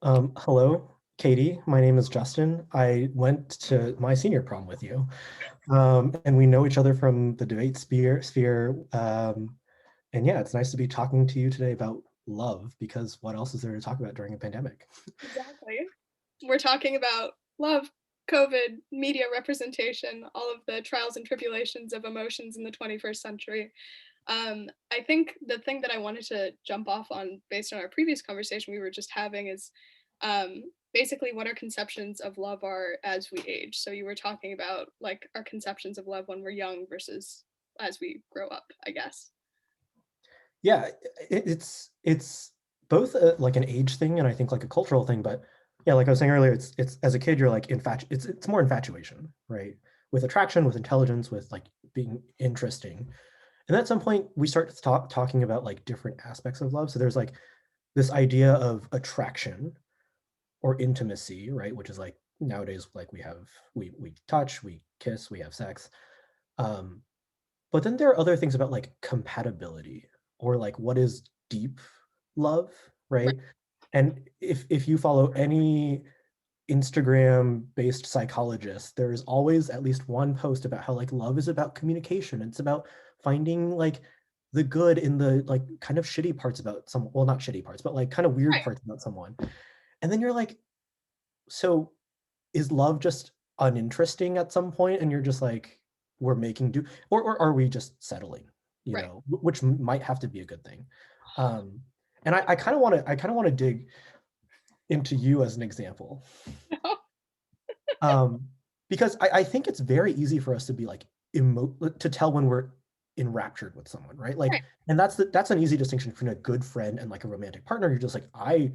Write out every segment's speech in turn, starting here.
Hello, Katie. My name is Justin. I went to my senior prom with you, and we know each other from the debate sphere. And yeah, it's nice to be talking to you today about love because what else is there to talk about during a pandemic? Exactly. We're talking about love, COVID, media representation, all of the trials and tribulations of emotions in the 21st century. I think the thing that I wanted to jump off on based on our previous conversation we were just having is basically what our conceptions of love are as we age. So you were talking about like our conceptions of love when we're young versus as we grow up, I guess. Yeah, it's both like an age thing and I think like a cultural thing. But yeah, like I was saying earlier, it's as a kid you're like it's more infatuation, right? With attraction, with intelligence, with like being interesting. And at some point, we start to talking about like different aspects of love. So there's like this idea of attraction or intimacy, right? Which is like nowadays, like we touch, we kiss, we have sex. Um, but then there are other things about like compatibility or like what is deep love, Right. right? And if you follow any Instagram based psychologist, there is always at least one post about how like love is about communication. It's about finding like the good in the like kind of shitty parts about some, well, not shitty parts, but like kind of weird Right. parts about someone. And then you're like, so is love just uninteresting at some point? And you're just like, we're making do, or are we just settling, Right. which might have to be a good thing. Um, and I kind of want to, I kind of want to dig into you as an example. Um, because I think it's very easy for us to be like to tell when we're enraptured with someone, right? Like, Right. and that's an easy distinction between a good friend and like a romantic partner. You're just like, I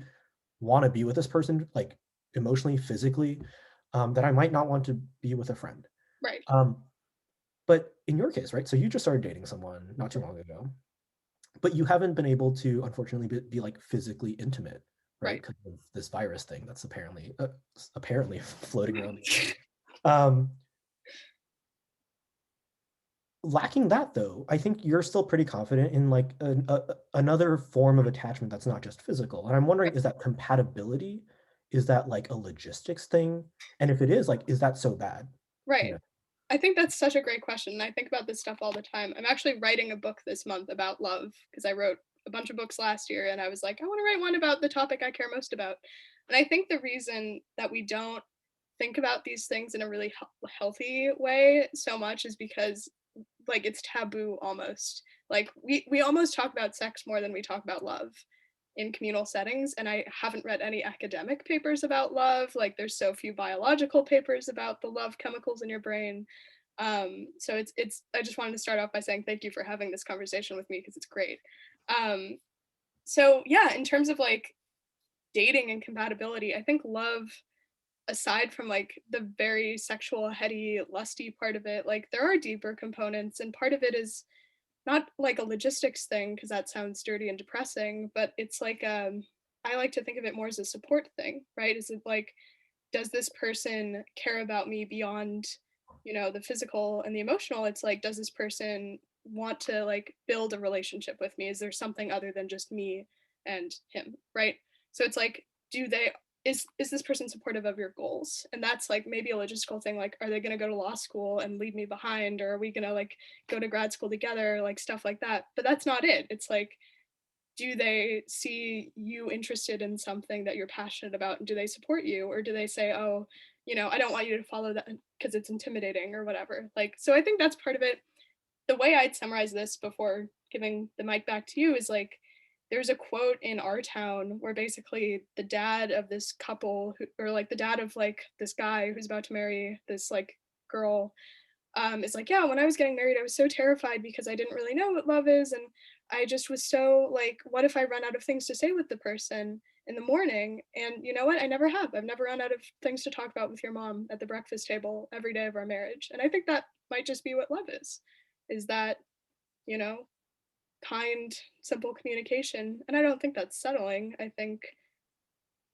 want to be with this person, like emotionally, physically, that I might not want to be with a friend. Right. Um, but in your case, right? So you just started dating someone not too long ago, but you haven't been able to, unfortunately, be like physically intimate, right? Right. Because of this virus thing that's apparently floating around the world. Um, Lacking that though, I think you're still pretty confident in like another form of attachment that's not just physical. And I'm wondering, is that compatibility? Is that like a logistics thing? And if it is, like, is that so bad? You Right. know? I think that's such a great question, and I think about this stuff all the time. I'm actually writing a book this month about love because I wrote a bunch of books last year, and I was like, I want to write one about the topic I care most about. And I think the reason that we don't think about these things in a really healthy way so much is because like it's taboo almost. Like we almost talk about sex more than we talk about love in communal settings, and I haven't read any academic papers about love. Like there's so few biological papers about the love chemicals in your brain. So it's I just wanted to start off by saying thank you for having this conversation with me because it's great. Um, so yeah, in terms of like dating and compatibility, I think love, aside from like the very sexual, heady, lusty part of it, like there are deeper components, and part of it is not like a logistics thing because that sounds dirty and depressing, but it's like I like to think of it more as a support thing, right? Is it like, does this person care about me beyond, the physical and the emotional? It's like, does this person want to like build a relationship with me? Is there something other than just me and him, right? So it's like, do they is this person supportive of your goals? And that's like maybe a logistical thing, like are they going to go to law school and leave me behind, or are we going to like go to grad school together, like stuff like that. But that's not it. It's like, do they see you interested in something that you're passionate about, and do they support you, or do they say, oh, I don't want you to follow that because it's intimidating or whatever. Like, so I think that's part of it. The way I'd summarize this before giving the mic back to you is like, there's a quote in our town where basically the dad of this couple or like the dad of like this guy who's about to marry this like girl, is like, yeah, when I was getting married, I was so terrified because I didn't really know what love is. And I just was so like, what if I run out of things to say with the person in the morning? And you know what? I never have. I've never run out of things to talk about with your mom at the breakfast table every day of our marriage. And I think that might just be what love is that, you know, kind, simple communication. And I don't think that's settling. I think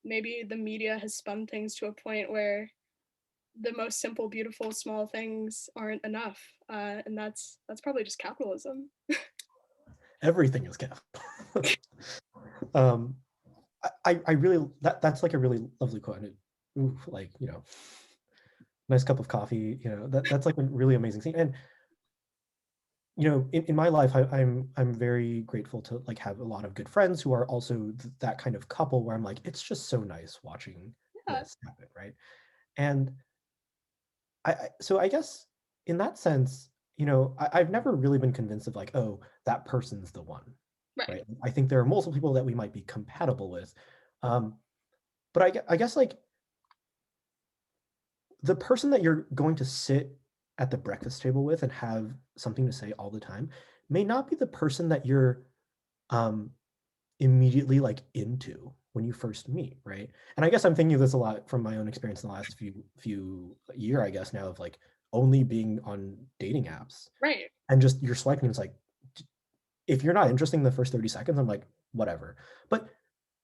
maybe the media has spun things to a point where the most simple, beautiful, small things aren't enough, and that's probably just capitalism. Everything is capital. um, I really that's like a really lovely quote. And it, ooh, like, nice cup of coffee, that's like a really amazing thing. And in my life, I'm very grateful to like have a lot of good friends who are also that kind of couple where I'm like, it's just so nice watching Yeah, this happen, right? And so I guess in that sense, I've never really been convinced of like, oh, that person's the one, right, right? I think there are multiple people that we might be compatible with, um, but I guess like the person that you're going to sit at the breakfast table with and have something to say all the time may not be the person that you're um, immediately like into when you first meet, right? And I guess I'm thinking of this a lot from my own experience in the last few year, I guess now of like only being on dating apps right. and just you're swiping. And it's like if you're not interested in the first 30 seconds, I'm like whatever. But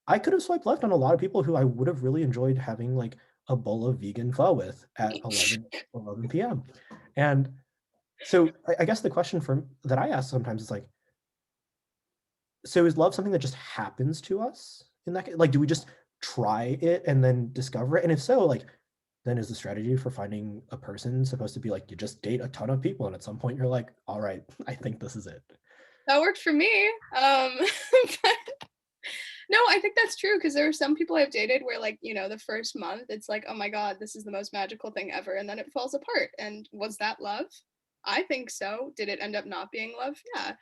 I could have swiped left on a lot of people who I would have really enjoyed having like a bowl of vegan pho with at 11 p.m. And so I guess the question that I ask sometimes is like, so is love something that just happens to us in that like do we just try it and then discover it? And if so, like then is the strategy for finding a person supposed to be like you just date a ton of people and at some point you're like, all right, I think this is it. That worked for me. But no, I think that's true because there are some people I've dated where, like, the first month, it's like, oh my God, this is the most magical thing ever. And then it falls apart. And was that love? I think so. Did it end up not being love? Yeah.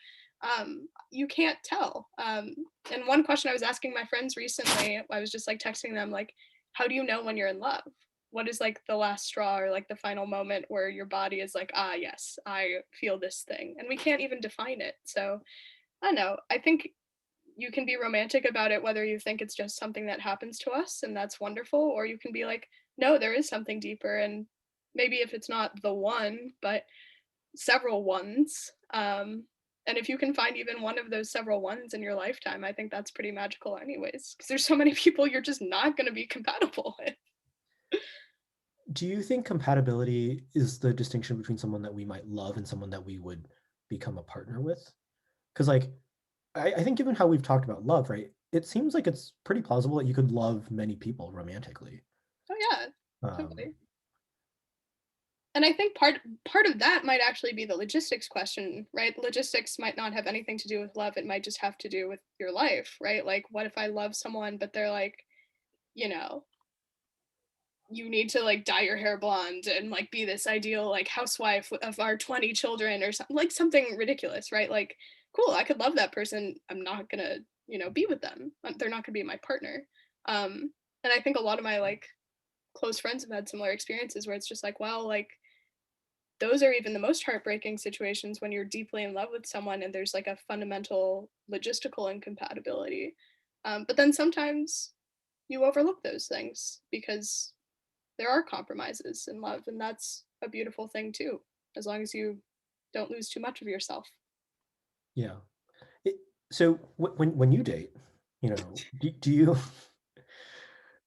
You can't tell. And one question I was asking my friends recently, I was just like texting them, like, how do you know when you're in love? What is like the last straw or like the final moment where your body is like, ah, yes, I feel this thing? And we can't even define it. So I don't know. I think you can be romantic about it, whether you think it's just something that happens to us and that's wonderful, or you can be like, no, there is something deeper. And maybe if it's not the one, but several ones. And if you can find even one of those several ones in your lifetime, I think that's pretty magical, anyways, because there's so many people you're just not going to be compatible with. Do you think compatibility is the distinction between someone that we might love and someone that we would become a partner with? Because like I think given how we've talked about love, right, it seems like it's pretty plausible that you could love many people romantically. Oh, yeah, um, totally. And I think part of that might actually be the logistics question, right? Logistics might not have anything to do with love. It might just have to do with your life, right? Like, what if I love someone, but they're like, you know, you need to like dye your hair blonde and like be this ideal like housewife of our 20 children or something, like something ridiculous, right? Like, cool, I could love that person. I'm not gonna, be with them. They're not gonna be my partner. And I think a lot of my like close friends have had similar experiences where it's just like, well, like those are even the most heartbreaking situations when you're deeply in love with someone and there's like a fundamental logistical incompatibility. But then sometimes you overlook those things because there are compromises in love, and that's a beautiful thing too, as long as you don't lose too much of yourself. yeah. It, so when you date,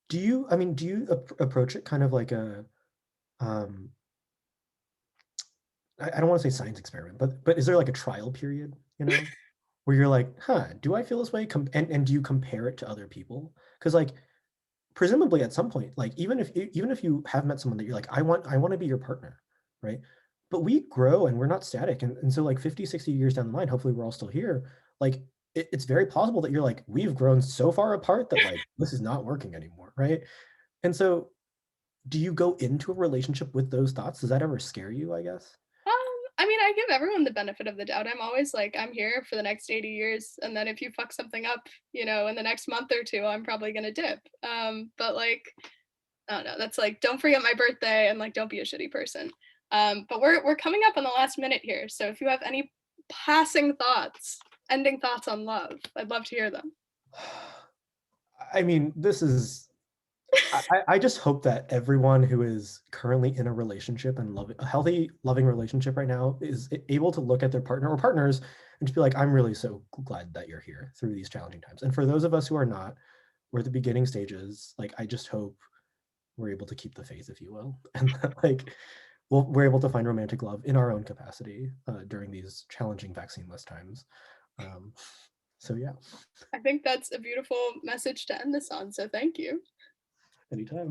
do you I mean, do you approach it kind of like a um I don't want to say science experiment, but is there like a trial period, where you're like, huh, do I feel this way? And do you compare it to other people? Because like presumably at some point, like even if you have met someone that you're like, I want to be your partner, right? But we grow and we're not static. And so like 50, 60 years down the line, hopefully we're all still here. Like it's very plausible that you're like, we've grown so far apart that like this is not working anymore, right? And so do you go into a relationship with those thoughts? Does that ever scare you, I guess? Um, I mean, I give everyone the benefit of the doubt. I'm always like, I'm here for the next 80 years, and then if you fuck something up, in the next month or two, I'm probably gonna dip. But like, I don't know. That's like, don't forget my birthday, and like, don't be a shitty person. But we're coming up on the last minute here, so if you have any passing thoughts, ending thoughts on love, I'd love to hear them. I mean, I just hope that everyone who is currently in a relationship and a healthy, loving relationship right now is able to look at their partner or partners and just be like, I'm really so glad that you're here through these challenging times. And for those of us who are not, we're at the beginning stages. Like, I just hope we're able to keep the faith, if you will, and that, like, we're able to find romantic love in our own capacity during these challenging vaccineless times. Um, So yeah, I think that's a beautiful message to end this on. So thank you. anytime.